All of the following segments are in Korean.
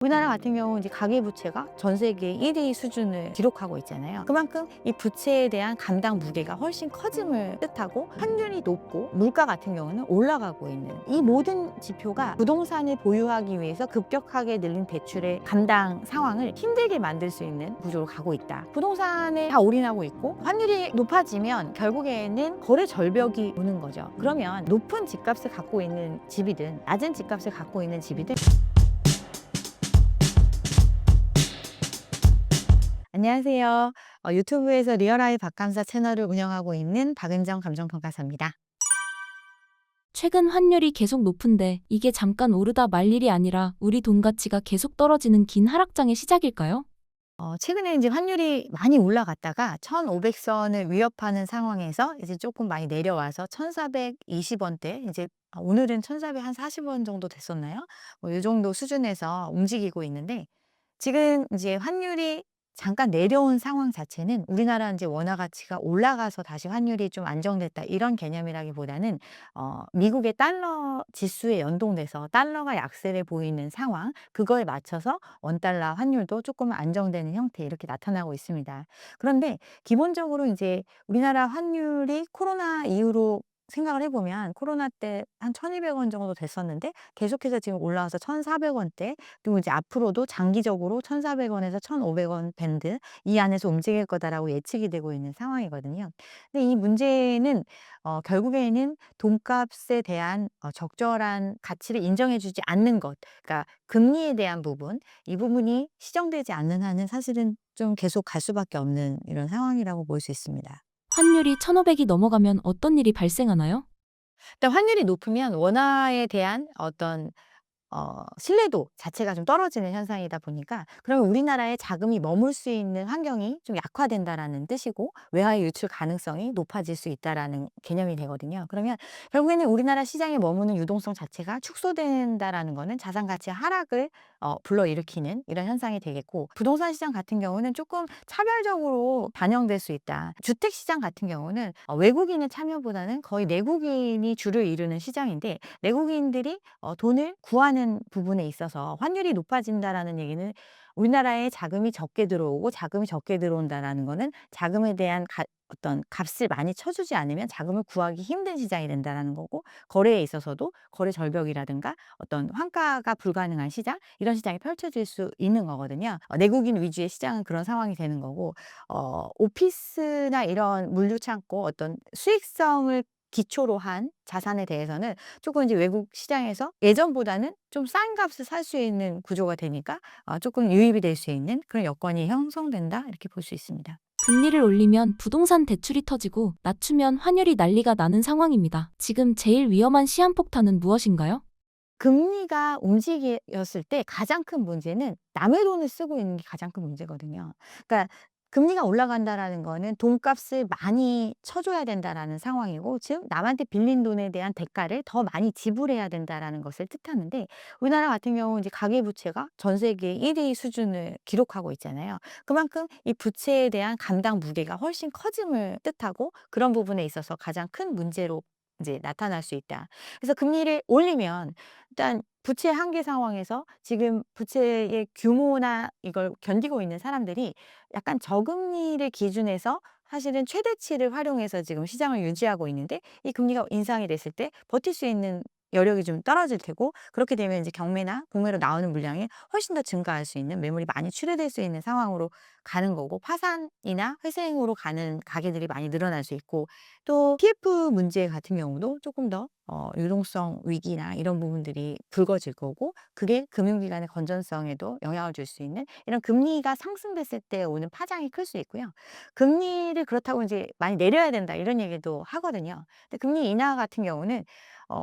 우리나라 같은 경우 이제 가계부채가 전 세계 1위 수준을 기록하고 있잖아요. 그만큼 이 부채에 대한 감당 무게가 훨씬 커짐을 뜻하고 환율이 높고 물가 같은 경우는 올라가고 있는 이 모든 지표가 부동산을 보유하기 위해서 급격하게 늘린 대출의 감당 상황을 힘들게 만들 수 있는 구조로 가고 있다. 부동산에 다 올인하고 있고 환율이 높아지면 결국에는 거래 절벽이 오는 거죠. 그러면 높은 집값을 갖고 있는 집이든 낮은 집값을 갖고 있는 집이든 안녕하세요. 유튜브에서 리얼아이 박감사 채널을 운영하고 있는 박은정 감정평가사입니다. 최근 환율이 계속 높은데 이게 잠깐 오르다 말 일이 아니라 우리 돈 가치가 계속 떨어지는 긴 하락장의 시작일까요? 최근에 이제 환율이 많이 올라갔다가 1,500선을 위협하는 상황에서 이제 조금 많이 내려와서 1,420원대 이제 오늘은 1,440원 정도 됐었나요? 이 정도 수준에서 움직이고 있는데 지금 이제 환율이 잠깐 내려온 상황 자체는 우리나라 이제 원화 가치가 올라가서 다시 환율이 좀 안정됐다 이런 개념이라기보다는 미국의 달러 지수에 연동돼서 달러가 약세를 보이는 상황 그거에 맞춰서 원달러 환율도 조금 안정되는 형태 이렇게 나타나고 있습니다. 그런데 기본적으로 이제 우리나라 환율이 코로나 이후로 생각을 해보면 코로나 때 한 1,200원 정도 됐었는데 계속해서 지금 올라와서 1,400원대 그리고 이제 앞으로도 장기적으로 1,400원에서 1,500원 밴드 이 안에서 움직일 거다라고 예측이 되고 있는 상황이거든요. 근데 이 문제는 결국에는 돈값에 대한 적절한 가치를 인정해 주지 않는 것, 그러니까 금리에 대한 부분, 이 부분이 시정되지 않는 한은 사실은 좀 계속 갈 수밖에 없는 이런 상황이라고 볼 수 있습니다. 환율이 1,500이 넘어가면 어떤 일이 발생하나요? 일단 환율이 높으면 원화에 대한 어떤 신뢰도 자체가 좀 떨어지는 현상이다 보니까 그러면 우리나라의 자금이 머물 수 있는 환경이 좀 약화된다라는 뜻이고 외화의 유출 가능성이 높아질 수 있다라는 개념이 되거든요. 그러면 결국에는 우리나라 시장에 머무는 유동성 자체가 축소된다라는 거는 자산 가치 하락을 불러일으키는 이런 현상이 되겠고 부동산 시장 같은 경우는 조금 차별적으로 반영될 수 있다. 주택 시장 같은 경우는 외국인의 참여보다는 거의 내국인이 주를 이루는 시장인데 내국인들이 돈을 구하는 부분에 있어서 환율이 높아진다라는 얘기는 우리나라에 자금이 적게 들어오고 자금이 적게 들어온다라는 거는 자금에 대한 어떤 값을 많이 쳐주지 않으면 자금을 구하기 힘든 시장이 된다라는 거고 거래에 있어서도 거래 절벽이라든가 어떤 환가가 불가능한 시장 이런 시장이 펼쳐질 수 있는 거거든요. 내국인 위주의 시장은 그런 상황이 되는 거고 오피스나 이런 물류 창고 어떤 수익성을 기초로 한 자산에 대해서는 조금 이제 외국 시장에서 예전보다는 좀 싼 값을 살 수 있는 구조가 되니까 조금 유입이 될 수 있는 그런 여건이 형성된다 이렇게 볼 수 있습니다. 금리를 올리면 부동산 대출이 터지고 낮추면 환율이 난리가 나는 상황입니다. 지금 제일 위험한 시한폭탄은 무엇인가요? 금리가 움직였을 때 가장 큰 문제는 남의 돈을 쓰고 있는 게 가장 큰 문제거든요. 그러니까 금리가 올라간다라는 거는 돈값을 많이 쳐줘야 된다라는 상황이고 즉 남한테 빌린 돈에 대한 대가를 더 많이 지불해야 된다라는 것을 뜻하는데 우리나라 같은 경우 이제 가계부채가 전 세계 1위 수준을 기록하고 있잖아요. 그만큼 이 부채에 대한 감당 무게가 훨씬 커짐을 뜻하고 그런 부분에 있어서 가장 큰 문제로 이제 나타날 수 있다. 그래서 금리를 올리면 일단 부채 한계 상황에서 지금 부채의 규모나 이걸 견디고 있는 사람들이 약간 저금리를 기준해서 사실은 최대치를 활용해서 지금 시장을 유지하고 있는데 이 금리가 인상이 됐을 때 버틸 수 있는 여력이 좀 떨어질 테고 그렇게 되면 이제 경매나 공매로 나오는 물량이 훨씬 더 증가할 수 있는 매물이 많이 출회될 수 있는 상황으로 가는 거고 파산이나 회생으로 가는 가게들이 많이 늘어날 수 있고 또 PF 문제 같은 경우도 조금 더 유동성 위기나 이런 부분들이 불거질 거고 그게 금융기관의 건전성에도 영향을 줄 수 있는 이런 금리가 상승됐을 때 오는 파장이 클 수 있고요. 금리를 그렇다고 이제 많이 내려야 된다 이런 얘기도 하거든요. 근데 금리 인하 같은 경우는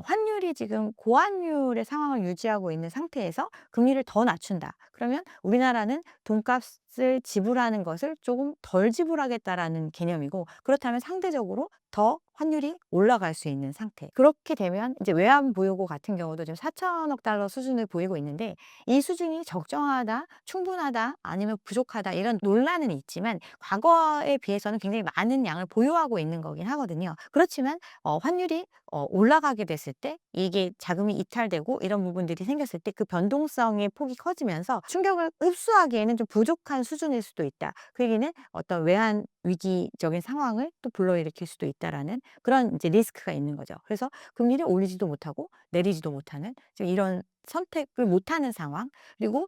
환율이 지금 고환율의 상황을 유지하고 있는 상태에서 금리를 더 낮춘다. 그러면 우리나라는 돈값을 지불하는 것을 조금 덜 지불하겠다라는 개념이고 그렇다면 상대적으로 더 환율이 올라갈 수 있는 상태. 그렇게 되면 이제 외환 보유고 같은 경우도 지금 4천억 달러 수준을 보이고 있는데 이 수준이 적정하다, 충분하다, 아니면 부족하다 이런 논란은 있지만 과거에 비해서는 굉장히 많은 양을 보유하고 있는 거긴 하거든요. 그렇지만 환율이 올라가게 됐을 때 이게 자금이 이탈되고 이런 부분들이 생겼을 때 그 변동성의 폭이 커지면서 충격을 흡수하기에는 좀 부족한 수준일 수도 있다. 그 얘기는 어떤 외환 위기적인 상황을 또 불러일으킬 수도 있다라는 그런 이제 리스크가 있는 거죠. 그래서 금리를 올리지도 못하고 내리지도 못하는 지금 이런 선택을 못하는 상황. 그리고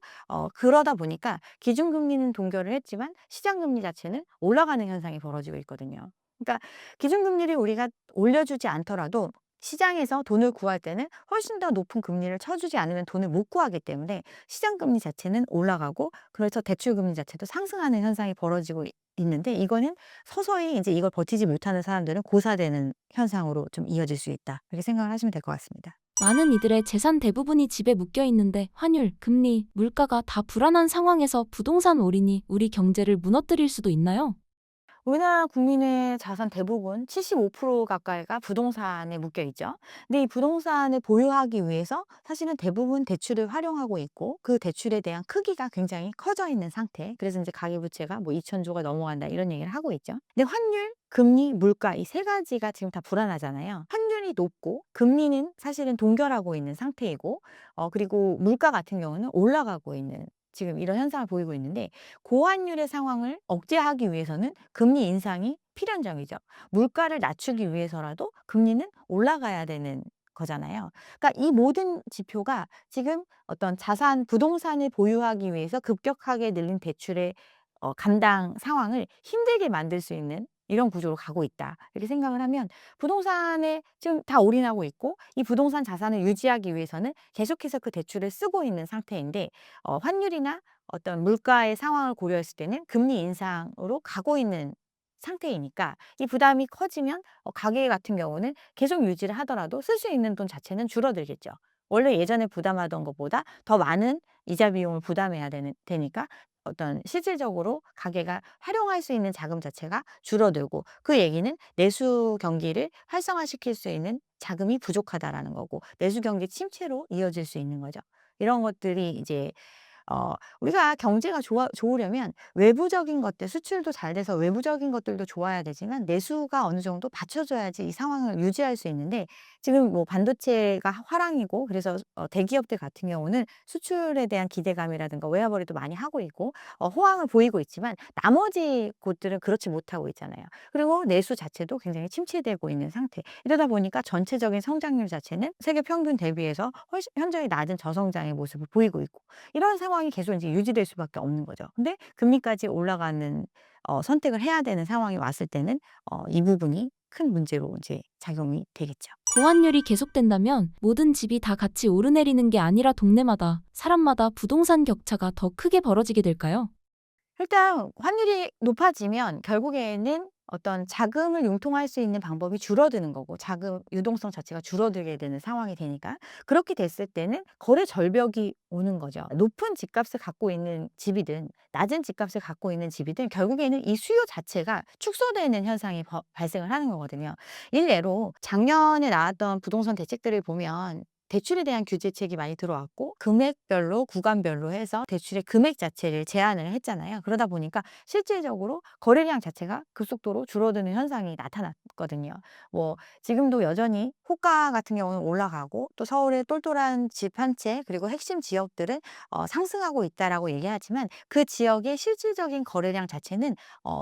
그러다 보니까 기준금리는 동결을 했지만 시장금리 자체는 올라가는 현상이 벌어지고 있거든요. 그러니까 기준금리를 우리가 올려주지 않더라도 시장에서 돈을 구할 때는 훨씬 더 높은 금리를 쳐주지 않으면 돈을 못 구하기 때문에 시장금리 자체는 올라가고 그래서 대출금리 자체도 상승하는 현상이 벌어지고 있는데 이거는 서서히 이제 이걸 버티지 못하는 사람들은 고사되는 현상으로 좀 이어질 수 있다. 이렇게 생각을 하시면 될 것 같습니다. 많은 이들의 재산 대부분이 집에 묶여 있는데 환율, 금리, 물가가 다 불안한 상황에서 부동산 올인이 우리 경제를 무너뜨릴 수도 있나요? 우리나라 국민의 자산 대부분 75% 가까이가 부동산에 묶여 있죠. 근데 이 부동산을 보유하기 위해서 사실은 대부분 대출을 활용하고 있고 그 대출에 대한 크기가 굉장히 커져 있는 상태. 그래서 이제 가계부채가 뭐 2,000조가 넘어간다 이런 얘기를 하고 있죠. 근데 환율, 금리, 물가 이 세 가지가 지금 다 불안하잖아요. 환율이 높고 금리는 사실은 동결하고 있는 상태이고 그리고 물가 같은 경우는 올라가고 있는 지금 이런 현상을 보이고 있는데 고환율의 상황을 억제하기 위해서는 금리 인상이 필연적이죠. 물가를 낮추기 위해서라도 금리는 올라가야 되는 거잖아요. 그러니까 이 모든 지표가 지금 어떤 자산, 부동산을 보유하기 위해서 급격하게 늘린 대출의 감당 상황을 힘들게 만들 수 있는 이런 구조로 가고 있다. 이렇게 생각을 하면 부동산에 지금 다 올인하고 있고 이 부동산 자산을 유지하기 위해서는 계속해서 그 대출을 쓰고 있는 상태인데 환율이나 어떤 물가의 상황을 고려했을 때는 금리 인상으로 가고 있는 상태이니까 이 부담이 커지면 가계 같은 경우는 계속 유지를 하더라도 쓸 수 있는 돈 자체는 줄어들겠죠. 원래 예전에 부담하던 것보다 더 많은 이자 비용을 부담해야 되니까 어떤 실질적으로 가계가 활용할 수 있는 자금 자체가 줄어들고 그 얘기는 내수 경기를 활성화시킬 수 있는 자금이 부족하다라는 거고 내수 경기 침체로 이어질 수 있는 거죠. 이런 것들이 이제 우리가 경제가 좋으려면 외부적인 것들 수출도 잘 돼서 외부적인 것들도 좋아야 되지만 내수가 어느 정도 받쳐줘야지 이 상황을 유지할 수 있는데 지금 뭐 반도체가 화랑이고 그래서 대기업들 같은 경우는 수출에 대한 기대감이라든가 외화벌이도 많이 하고 있고 호황을 보이고 있지만 나머지 곳들은 그렇지 못하고 있잖아요. 그리고 내수 자체도 굉장히 침체되고 있는 상태. 이러다 보니까 전체적인 성장률 자체는 세계 평균 대비해서 훨씬 현저히 낮은 저성장의 모습을 보이고 있고 이런 상황이 계속 이제 유지될 수밖에 없는 거죠. 근데 금리까지 올라가는 선택을 해야 되는 상황이 왔을 때는 이 부분이 큰 문제로 이제 작용이 되겠죠. 고환율이 계속된다면 모든 집이 다 같이 오르내리는 게 아니라 동네마다, 사람마다 부동산 격차가 더 크게 벌어지게 될까요? 일단 환율이 높아지면 결국에는 어떤 자금을 융통할 수 있는 방법이 줄어드는 거고 자금 유동성 자체가 줄어들게 되는 상황이 되니까 그렇게 됐을 때는 거래 절벽이 오는 거죠. 높은 집값을 갖고 있는 집이든 낮은 집값을 갖고 있는 집이든 결국에는 이 수요 자체가 축소되는 현상이 발생을 하는 거거든요. 일례로 작년에 나왔던 부동산 대책들을 보면 대출에 대한 규제책이 많이 들어왔고 금액별로 구간별로 해서 대출의 금액 자체를 제한을 했잖아요. 그러다 보니까 실질적으로 거래량 자체가 급속도로 줄어드는 현상이 나타났거든요. 뭐 지금도 여전히 호가 같은 경우는 올라가고 또 서울의 똘똘한 집 한 채 그리고 핵심 지역들은 상승하고 있다라고 얘기하지만 그 지역의 실질적인 거래량 자체는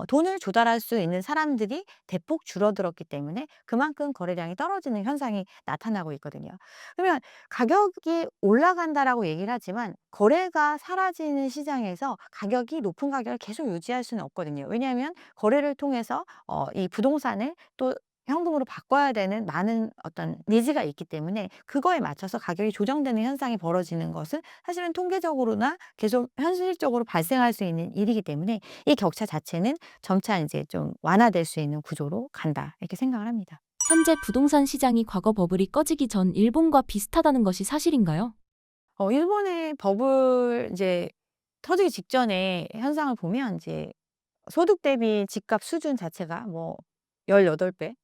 돈을 조달할 수 있는 사람들이 대폭 줄어들었기 때문에 그만큼 거래량이 떨어지는 현상이 나타나고 있거든요. 그러면 가격이 올라간다라고 얘기를 하지만 거래가 사라지는 시장에서 가격이 높은 가격을 계속 유지할 수는 없거든요. 왜냐하면 거래를 통해서 이 부동산을 또 현금으로 바꿔야 되는 많은 어떤 니즈가 있기 때문에 그거에 맞춰서 가격이 조정되는 현상이 벌어지는 것은 사실은 통계적으로나 계속 현실적으로 발생할 수 있는 일이기 때문에 이 격차 자체는 점차 이제 좀 완화될 수 있는 구조로 간다. 이렇게 생각을 합니다. 현재 부동산 시장이 과거 버블이 꺼지기 전 일본과 비슷하다는 것이 사실인가요? 일본의 버블 이제 터지기 직전에 현상을 보면 이제 소득 대비 집값 수준 자체가 뭐 18배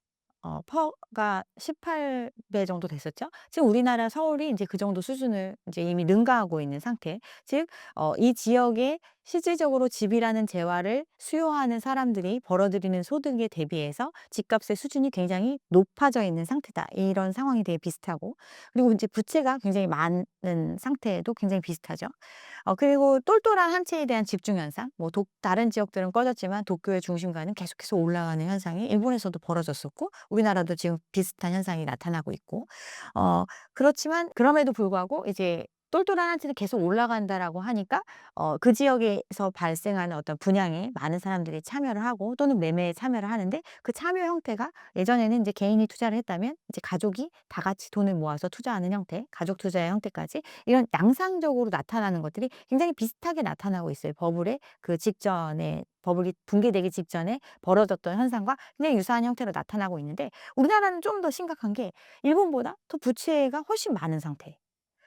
퍼가 18배 정도 됐었죠. 지금 우리나라 서울이 인제 그 정도 수준을 인제 이미 능가하고 있는 상태. 즉 이 지역에 실질적으로 집이라는 재화를 수요하는 사람들이 벌어들이는 소득에 대비해서 집값의 수준이 굉장히 높아져 있는 상태다. 이런 상황이 되게 비슷하고, 그리고 인제 부채가 굉장히 많은 상태도 굉장히 비슷하죠. 그리고 똘똘한 한 채에 대한 집중 현상, 뭐 다른 지역들은 꺼졌지만 도쿄의 중심가는 계속해서 올라가는 현상이 일본에서도 벌어졌었고, 우리나라도 지금 비슷한 현상이 나타나고 있고, 그렇지만 그럼에도 불구하고 이제 똘똘한 한 채는 계속 올라간다라고 하니까 그 지역에서 발생하는 어떤 분양에 많은 사람들이 참여를 하고 또는 매매에 참여를 하는데, 그 참여 형태가 예전에는 이제 개인이 투자를 했다면 이제 가족이 다 같이 돈을 모아서 투자하는 형태, 가족 투자의 형태까지 이런 양상적으로 나타나는 것들이 굉장히 비슷하게 나타나고 있어요. 버블의 그 직전에, 버블이 붕괴되기 직전에 벌어졌던 현상과 굉장히 유사한 형태로 나타나고 있는데, 우리나라는 좀 더 심각한 게 일본보다 더 부채가 훨씬 많은 상태.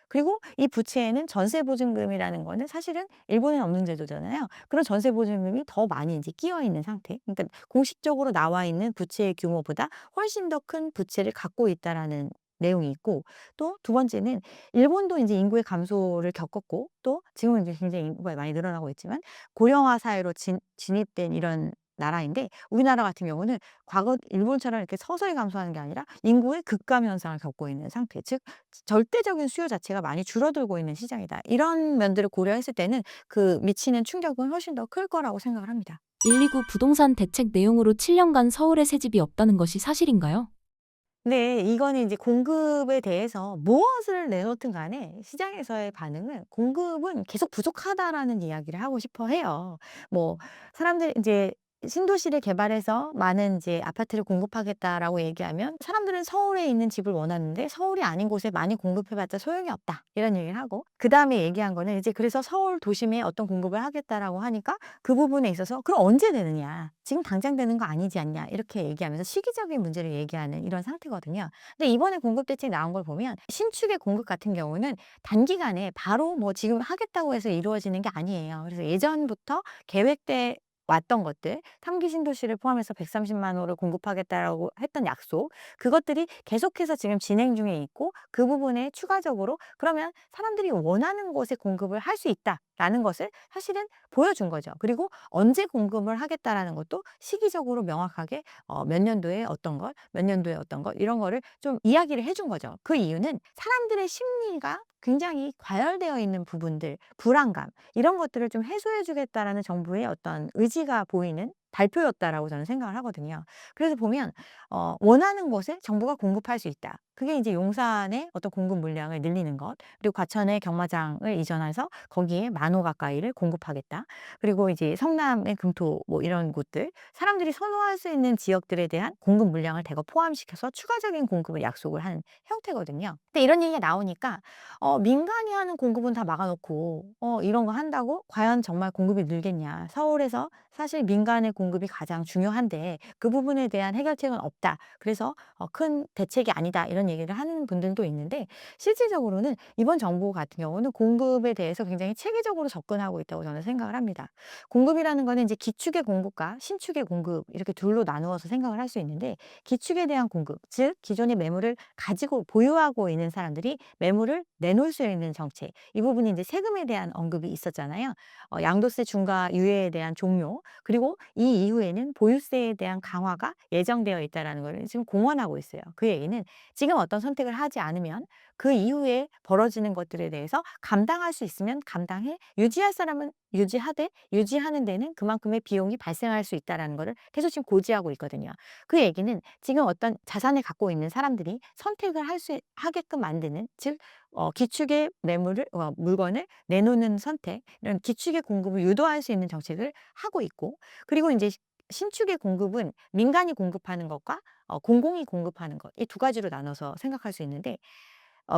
그리고 이 부채에는 전세 보증금이라는 거는 사실은 일본에는 없는 제도잖아요. 그런 전세 보증금이 더 많이 인제 끼어 있는 상태. 그러니까 공식적으로 나와 있는 부채의 규모보다 훨씬 더 큰 부채를 갖고 있다라는 내용이 있고, 또 두 번째는 일본도 인제 인구의 감소를 겪었고, 또 지금은 이제 굉장히 인구가 많이 늘어나고 있지만 고령화 사회로 진입된 이런 나라인데, 우리나라 같은 경우는 과거 일본처럼 이렇게 서서히 감소하는 게 아니라 인구의 급감 현상을 겪고 있는 상태. 즉 절대적인 수요 자체가 많이 줄어들고 있는 시장이다. 이런 면들을 고려했을 때는 그 미치는 충격은 훨씬 더 클 거라고 생각을 합니다. 129 부동산 대책 내용으로 7년간 서울에 새 집이 없다는 것이 사실인가요? 네. 이거는 이제 공급에 대해서 무엇을 내놓든 간에 시장에서의 반응은 "공급은 계속 부족하다."라는 이야기를 하고 싶어 해요. 뭐 사람들이 인제 "신도시를 개발해서 많은 이제 아파트를 공급하겠다."라고 얘기하면 사람들은 서울에 있는 집을 원하는데 "서울이 아닌 곳에 많이 공급해 봤자 소용이 없다." 이런 얘기를 하고, 그다음에 얘기한 거는 이제 그래서 "서울 도심에 어떤 공급을 하겠다."라고 하니까 그 부분에 있어서 "그럼 언제 되느냐? 지금 당장 되는 거 아니지 않냐?" 이렇게 얘기하면서 시기적인 문제를 얘기하는 이런 상태거든요. 근데 이번에 공급 대책 나온 걸 보면 신축의 공급 같은 경우는 단기간에 바로 뭐 지금 하겠다고 해서 이루어지는 게 아니에요. 그래서 예전부터 계획돼 왔던 것들, 3기 신도시를 포함해서 130만 호를 공급하겠다라고 했던 약속, 그것들이 계속해서 지금 진행 중에 있고, 그 부분에 추가적으로 그러면 사람들이 원하는 곳에 공급을 할 수 있다라는 것을 사실은 보여준 거죠. 그리고 언제 공급을 하겠다라는 것도 시기적으로 명확하게 몇 년도에 어떤 것, 몇 년도에 어떤 것, 이런 거를 좀 이야기를 해준 거죠. 그 이유는 사람들의 심리가 굉장히 과열되어 있는 부분들, 불안감, 이런 것들을 좀 해소해 주겠다라는 정부의 어떤 의지가 보이는 발표였다라고 저는 생각을 하거든요. 그래서 보면 원하는 곳에 정부가 공급할 수 있다. 그게 이제 용산의 어떤 공급 물량을 늘리는 것, 그리고 과천의 경마장을 이전해서 거기에 10,000호 가까이를 공급하겠다. 그리고 이제 성남의 금토 뭐 이런 곳들, 사람들이 선호할 수 있는 지역들에 대한 공급 물량을 대거 포함시켜서 추가적인 공급을 약속을 하는 형태거든요. 근데 이런 얘기가 나오니까 민간이 하는 공급은 다 막아 놓고 이런 거 한다고 과연 정말 공급이 늘겠냐. 서울에서 사실 민간의 공급이 가장 중요한데 그 부분에 대한 해결책은 없다. 그래서 큰 대책이 아니다. 이런 얘기를 하는 분들도 있는데, 실질적으로는 이번 정부 같은 경우는 공급에 대해서 굉장히 체계적으로 접근하고 있다고 저는 생각을 합니다. 공급이라는 거는 이제 기축의 공급과 신축의 공급, 이렇게 둘로 나누어서 생각을 할 수 있는데, 기축에 대한 공급, 즉 기존의 매물을 가지고 보유하고 있는 사람들이 매물을 내놓을 수 있는 정책, 이 부분이 이제 세금에 대한 언급이 있었잖아요. 양도세 중과 유예에 대한 종료, 그리고 이 이후에는 보유세에 대한 강화가 예정되어 있다라는 걸 지금 공언하고 있어요. 그 얘기는 지금 어떤 선택을 하지 않으면 그 이후에 벌어지는 것들에 대해서 감당할 수 있으면 감당해, 유지할 사람은 유지하되 유지하는 데는 그만큼의 비용이 발생할 수 있다라는 거를 계속 지금 고지하고 있거든요. 그 얘기는 지금 어떤 자산을 갖고 있는 사람들이 선택을 할 수 하게끔 만드는, 즉 기축의 매물을 물건을 내놓는 선택, 이런 기축의 공급을 유도할 수 있는 정책을 하고 있고, 그리고 인제 신축의 공급은 민간이 공급하는 것과 공공이 공급하는 것, 이 두 가지로 나눠서 생각할 수 있는데,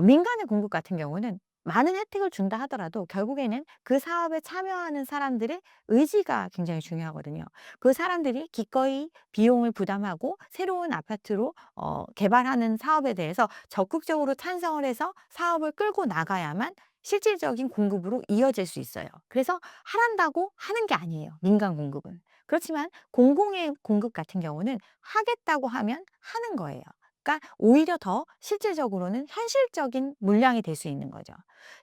민간의 공급 같은 경우는 많은 혜택을 준다 하더라도 결국에는 그 사업에 참여하는 사람들의 의지가 굉장히 중요하거든요. 그 사람들이 기꺼이 비용을 부담하고 새로운 아파트로 개발하는 사업에 대해서 적극적으로 찬성을 해서 사업을 끌고 나가야만 실질적인 공급으로 이어질 수 있어요. 그래서 하란다고 하는 게 아니에요, 민간 공급은. 그렇지만 공공의 공급 같은 경우는 하겠다고 하면 하는 거예요. 그러니까 오히려 더 실질적으로는 현실적인 물량이 될 수 있는 거죠.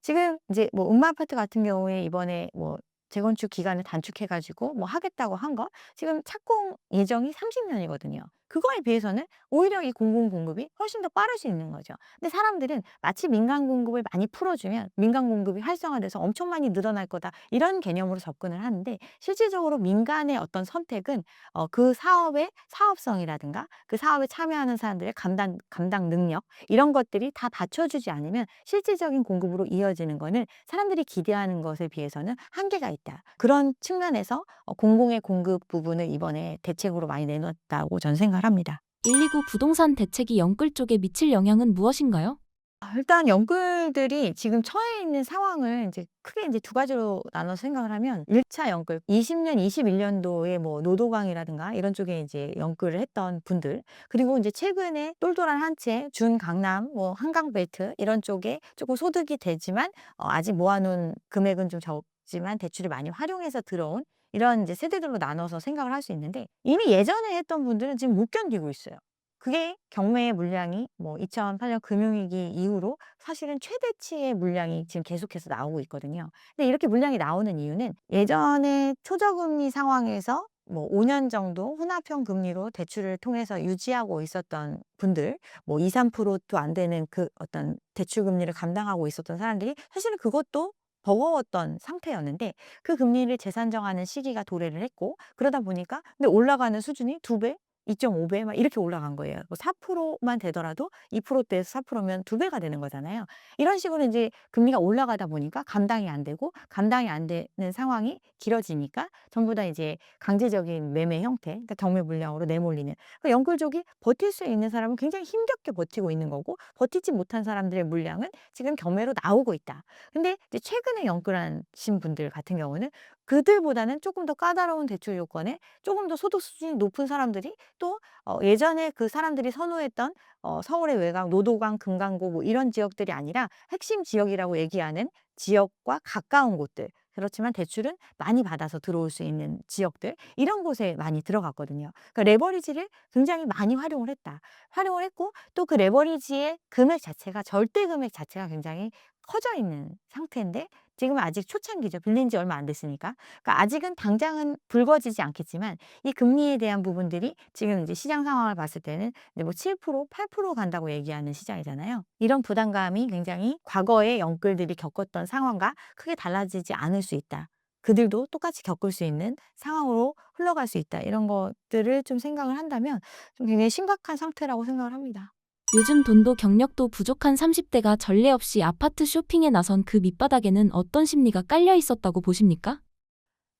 지금 이제 뭐 음마아파트 같은 경우에 이번에 뭐 재건축 기간을 단축해 가지고 뭐 하겠다고 한 거 지금 착공 예정이 30 년이거든요. 그거에 비해서는 오히려 이 공공 공급이 훨씬 더 빠를 수 있는 거죠. 근데 사람들은 마치 민간 공급을 많이 풀어주면 '민간 공급이 활성화돼서 엄청 많이 늘어날 거다.' 이런 개념으로 접근을 하는데, 실질적으로 민간의 어떤 선택은 그 사업의 사업성이라든가 그 사업에 참여하는 사람들의 감당 능력, 이런 것들이 다 받쳐주지 않으면 실질적인 공급으로 이어지는 거는 사람들이 기대하는 것에 비해서는 한계가 있다. 그런 측면에서 공공의 공급 부분을 이번에 대책으로 많이 내놨다고 저는 생각을 합니다. 129 부동산 대책이 영끌 쪽에 미칠 영향은 무엇인가요? 일단 영끌들이 지금 처해 있는 상황을 이제 크게 이제 두 가지로 나눠서 생각을 하면, 1차 영끌 20 년, 21 년도에 뭐 노도강이라든가 이런 쪽에 이제 영끌을 했던 분들, 그리고 이제 최근에 똘똘한 한 채 준강남 뭐 한강벨트 이런 쪽에 조금 소득이 되지만 아직 모아 놓은 금액은 좀 적지만 대출을 많이 활용해서 들어온 이런 이제 세대들로 나눠서 생각을 할 수 있는데, 이미 예전에 했던 분들은 지금 못 견디고 있어요. 그게 경매의 물량이 뭐 2008년 금융위기 이후로 사실은 최대치의 물량이 지금 계속해서 나오고 있거든요. 근데 이렇게 물량이 나오는 이유는, 예전에 초저금리 상황에서 뭐 5년 정도 혼합형 금리로 대출을 통해서 유지하고 있었던 분들, 뭐 2-3%도 안 되는 그 어떤 대출 금리를 감당하고 있었던 사람들이 사실은 그것도 버거웠던 상태였는데, 그 금리를 재산정하는 시기가 도래를 했고, 그러다 보니까 근데 올라가는 수준이 2배, 2.5배 막 이렇게 올라간 거예요. 뭐 4%만 되더라도 2%대에서 4%면 2배가 되는 거잖아요. 이런 식으로 인제 금리가 올라가다 보니까 감당이 안 되고, 감당이 안 되는 상황이 길어지니까 전부 다 이제 강제적인 매매 형태, 그러니까 경매 물량으로 내몰리는, 그 영끌족이 버틸 수 있는 사람은 굉장히 힘겹게 버티고 있는 거고, 버티지 못한 사람들의 물량은 지금 경매로 나오고 있다. 근데 이제 최근에 영끌하신 분들 같은 경우는 그들보다는 쪼끔 더 까다로운 대출 요건에 쪼금 더 소득 수준이 높은 사람들이 또 예전에 그 사람들이 선호했던 서울의 외곽 노도강, 금강고 뭐 이런 지역들이 아니라 핵심 지역이라고 얘기하는 지역과 가까운 곳들, 그렇지만 대출은 많이 받아서 들어올 수 있는 지역들, 이런 곳에 많이 들어갔거든요. 그러니까 레버리지를 굉장히 많이 활용을 했다. 활용을 했고, 또 그 레버리지의 금액 자체가, 절대 금액 자체가 굉장히 커져 있는 상태인데, 지금은 아직 초창기죠. 빌린 지 얼마 안 됐으니까. 그러니까 아직은 당장은 불거지지 않겠지만, 이 금리에 대한 부분들이 지금 이제 시장 상황을 봤을 때는 이제 뭐 7%, 8% 간다고 얘기하는 시장이잖아요. 이런 부담감이 굉장히 과거의 영끌들이 겪었던 상황과 크게 달라지지 않을 수 있다. 그들도 똑같이 겪을 수 있는 상황으로 흘러갈 수 있다. 이런 것들을 좀 생각을 한다면 좀 굉장히 심각한 상태라고 생각을 합니다. 요즘 돈도 경력도 부족한 30대가 전례 없이 아파트 쇼핑에 나선 그 밑바닥에는 어떤 심리가 깔려 있었다고 보십니까?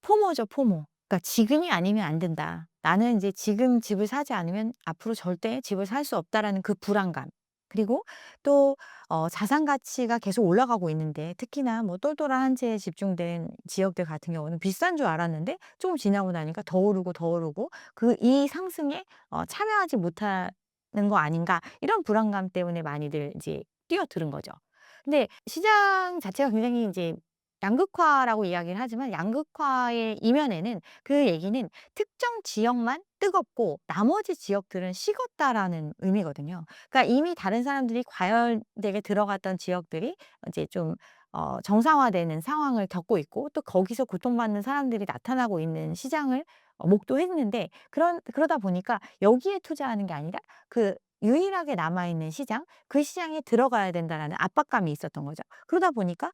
포모죠, 포모. 그러니까 '지금이 아니면 안 된다. 나는 인제 지금 집을 사지 않으면 앞으로 절대 집을 살 수 없다.'라는 그 불안감. 그리고 또 자산 가치가 계속 올라가고 있는데, 특히나 뭐 똘똘한 한 채에 집중된 지역들 같은 경우는 비싼 줄 알았는데 쪼금 지나고 나니까 더 오르고, 더 오르고, 그 이 상승에 참여하지 못하는 거 아닌가, 이런 불안감 때문에 많이들 이제 뛰어드는 거죠. 근데 시장 자체가 굉장히 인제 양극화라고 이야기를 하지만, 양극화의 이면에는 그 얘기는 특정 지역만 뜨겁고 나머지 지역들은 식었다라는 의미거든요. 그러니까 이미 다른 사람들이 과열되게 들어갔던 지역들이 이제 좀 정상화되는 상황을 겪고 있고, 또 거기서 고통받는 사람들이 나타나고 있는 시장을 목도했는데, 그러다 보니까 여기에 투자하는 게 아니라 그 유일하게 남아 있는 시장, 그 시장에 들어가야 된다라는 압박감이 있었던 거죠. 그러다 보니까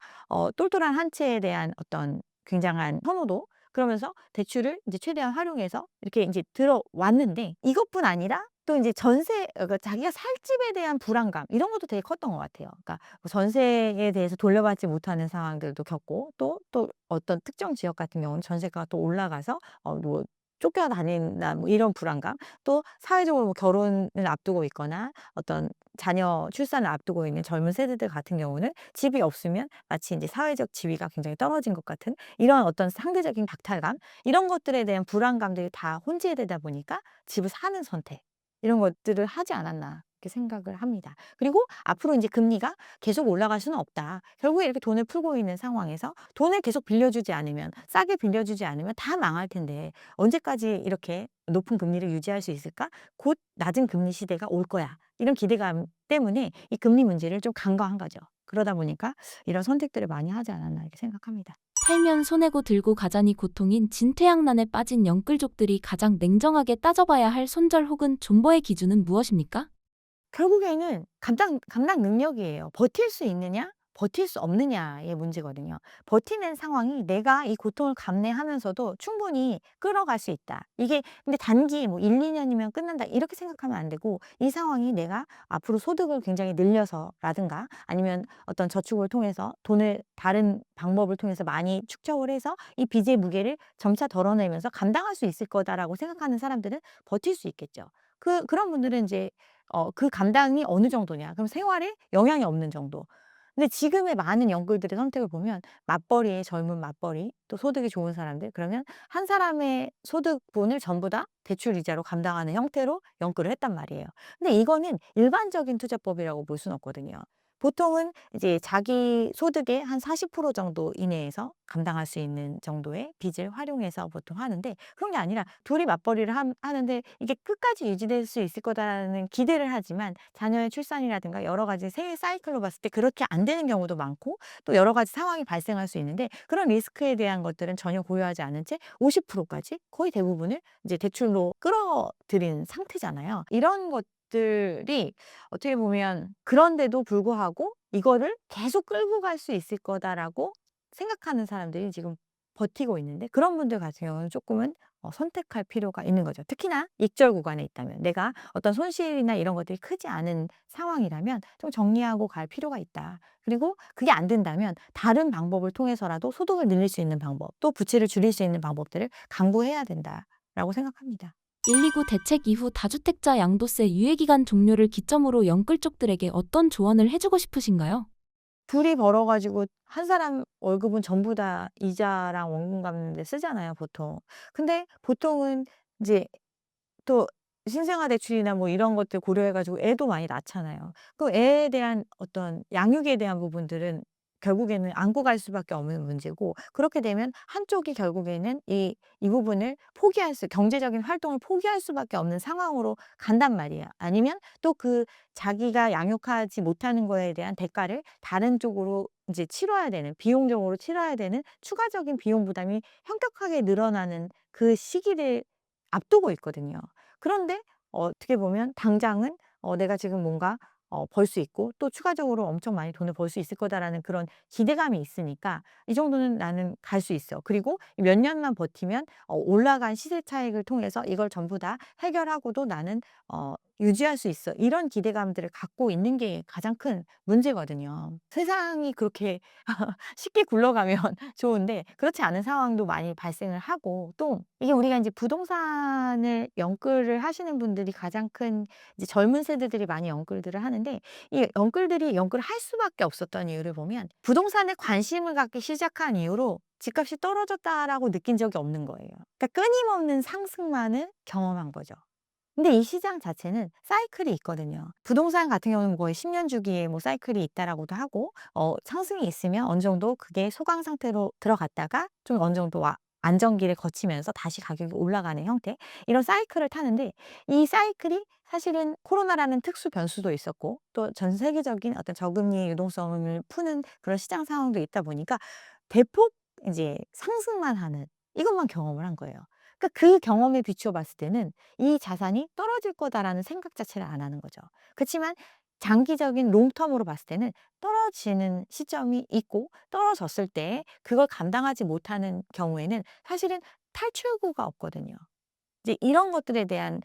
똘똘한 한 채에 대한 어떤 굉장한 선호도, 그러면서 대출을 이제 최대한 활용해서 이렇게 인제 들어왔는데, 이것뿐 아니라 또 인제 전세, 그러니까 자기가 살 집에 대한 불안감, 이런 것도 되게 컸던 것 같아요. 그러니까 뭐 전세에 대해서 돌려받지 못하는 상황들도 겪고, 또 어떤 특정 지역 같은 경우는 전세가가 또 올라가서 뭐 쫓겨다닌다 뭐 이런 불안감, 또 사회적으로 뭐 결혼을 앞두고 있거나 어떤 자녀 출산을 앞두고 있는 젊은 세대들 같은 경우는 집이 없으면 마치 인제 사회적 지위가 굉장히 떨어진 것 같은 이런 어떤 상대적인 박탈감, 이런 것들에 대한 불안감들이 다 혼재되다 보니까 집을 사는 선택, 이런 것들을 하지 않았나. 이렇게 생각을 합니다. 그리고 앞으로 인제 금리가 계속 올라갈 수는 없다. 결국에 이렇게 돈을 풀고 있는 상황에서 돈을 계속 빌려주지 않으면, 싸게 빌려주지 않으면 다 망할 텐데 언제까지 이렇게 높은 금리를 유지할 수 있을까? 곧 낮은 금리 시대가 올 거야. 이런 기대감 때문에 이 금리 문제를 좀 간과한 거죠. 그러다 보니까 이런 선택들을 많이 하지 않았나 이렇게 생각합니다. 살면 손해고 들고 가자니 고통인 진퇴양난에 빠진 영끌족들이 가장 냉정하게 따져봐야 할 손절 혹은 존버의 기준은 무엇입니까? 결국에는 감당 능력이에요. 버틸 수 있느냐, 버틸 수 없느냐의 문제거든요. 버티는 상황이 내가 이 고통을 감내하면서도 충분히 끌어갈 수 있다. 이게 근데 단기 뭐 1-2 년이면 끝난다 이렇게 생각하면 안 되고, 이 상황이 내가 앞으로 소득을 굉장히 늘려서라든가 아니면 어떤 저축을 통해서 돈을 다른 방법을 통해서 많이 축적을 해서 이 빚의 무게를 점차 덜어내면서 감당할 수 있을 거다라고 생각하는 사람들은 버틸 수 있겠죠. 그런 분들은 이제 그 감당이 어느 정도냐. 그럼 생활에 영향이 없는 정도. 근데 지금의 많은 연끌들의 선택을 보면 맞벌이의 젊은 맞벌이, 또 소득이 좋은 사람들, 그러면 한 사람의 소득분을 전부 다 대출 이자로 감당하는 형태로 연끌을 했단 말이에요. 근데 이거는 일반적인 투자법이라고 볼 수는 없거든요. 보통은 이제 자기 소득의 한 40% 정도 이내에서 감당할 수 있는 정도의 빚을 활용해서 보통 하는데, 그런 게 아니라 둘이 맞벌이를 하는데 이게 끝까지 유지될 수 있을 거다라는 기대를 하지만 자녀의 출산이라든가 여러 가지 생애 사이클로 봤을 때 그렇게 안 되는 경우도 많고, 또 여러 가지 상황이 발생할 수 있는데 그런 리스크에 대한 것들은 전혀 고려하지 않은 채 50%까지 거의 대부분을 이제 대출로 끌어들인 상태잖아요. 이런 것들이 어떻게 보면, 그런데도 불구하고 이거를 계속 끌고 갈 수 있을 거다라고 생각하는 사람들이 지금 버티고 있는데, 그런 분들 같은 경우는 쪼끔은 선택할 필요가 있는 거죠. 특히나 익절 구간에 있다면, 내가 어떤 손실이나 이런 것들이 크지 않은 상황이라면 좀 정리하고 갈 필요가 있다. 그리고 그게 안 된다면 다른 방법을 통해서라도 소득을 늘릴 수 있는 방법, 또 부채를 줄일 수 있는 방법들을 강구해야 된다라고 생각합니다. 129 대책 이후 다주택자 양도세 유예기간 종료를 기점으로 영끌족들에게 어떤 조언을 해주고 싶으신가요? 둘이 벌어 가지고 한 사람 월급은 전부 다 이자랑 원금 갚는 데 쓰잖아요, 보통. 근데 보통은 인제 또 신생아 대출이나 뭐 이런 것들 고려해 가지고 애도 많이 낳잖아요. 그 애에 대한 어떤 양육에 대한 부분들은 결국에는 안고 갈 수밖에 없는 문제고, 그렇게 되면 한쪽이 결국에는 이 부분을 경제적인 활동을 포기할 수밖에 없는 상황으로 간단 말이에요. 아니면 또 자기가 양육하지 못하는 거에 대한 대가를 다른 쪽으로 인제 치러야 되는, 비용적으로 치러야 되는 추가적인 비용 부담이 현격하게 늘어나는 그 시기를 앞두고 있거든요. 그런데 어떻게 보면 당장은 내가 지금 뭔가 벌 수 있고 또 추가적으로 엄청 많이 돈을 벌 수 있을 거다라는 그런 기대감이 있으니까 '이 정도는 나는 갈 수 있어. 그리고 몇 년만 버티면 올라간 시세 차익을 통해서 이걸 전부 다 해결하고도 나는 유지할 수 있어.' 이런 기대감들을 갖고 있는 게 가장 큰 문제거든요. 세상이 그렇게 쉽게 굴러가면 좋은데 그렇지 않은 상황도 많이 발생을 하고, 또 이게 우리가 인제 부동산을 연끌을 하시는 분들이 가장 큰, 이제 젊은 세대들이 많이 연끌들을 하는데, 이 연끌들이 연끌을 할 수밖에 없었던 이유를 보면 부동산에 관심을 갖기 시작한 이후로 '집값이 떨어졌다.'라고 느낀 적이 없는 거예요. 그러니까 끊임없는 상승만을 경험한 거죠. 근데 이 시장 자체는 사이클이 있거든요. 부동산 같은 경우는 거의 10년 주기에 뭐 사이클이 있다라고도 하고, 상승이 있으면 어느 정도 그게 소강 상태로 들어갔다가 좀 어느 정도 안정기를 거치면서 다시 가격이 올라가는 형태, 이런 사이클을 타는데, 이 사이클이 사실은 코로나라는 특수 변수도 있었고 또 전 세계적인 어떤 저금리의 유동성을 푸는 그런 시장 상황도 있다 보니까 대폭 이제 상승만 하는, 이것만 경험을 한 거예요. 그러니까 그 경험에 비추어 봤을 때는 '이 자산이 떨어질 거다.'라는 생각 자체를 안 하는 거죠. 그치만 장기적인 롱텀으로 봤을 때는 떨어지는 시점이 있고, 떨어졌을 때 그걸 감당하지 못하는 경우에는 사실은 탈출구가 없거든요. 이제 이런 것들에 대한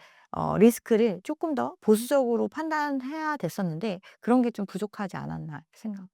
리스크를 쪼끔 더 보수적으로 판단해야 됐었는데, 그런 게 좀 부족하지 않았나 생각.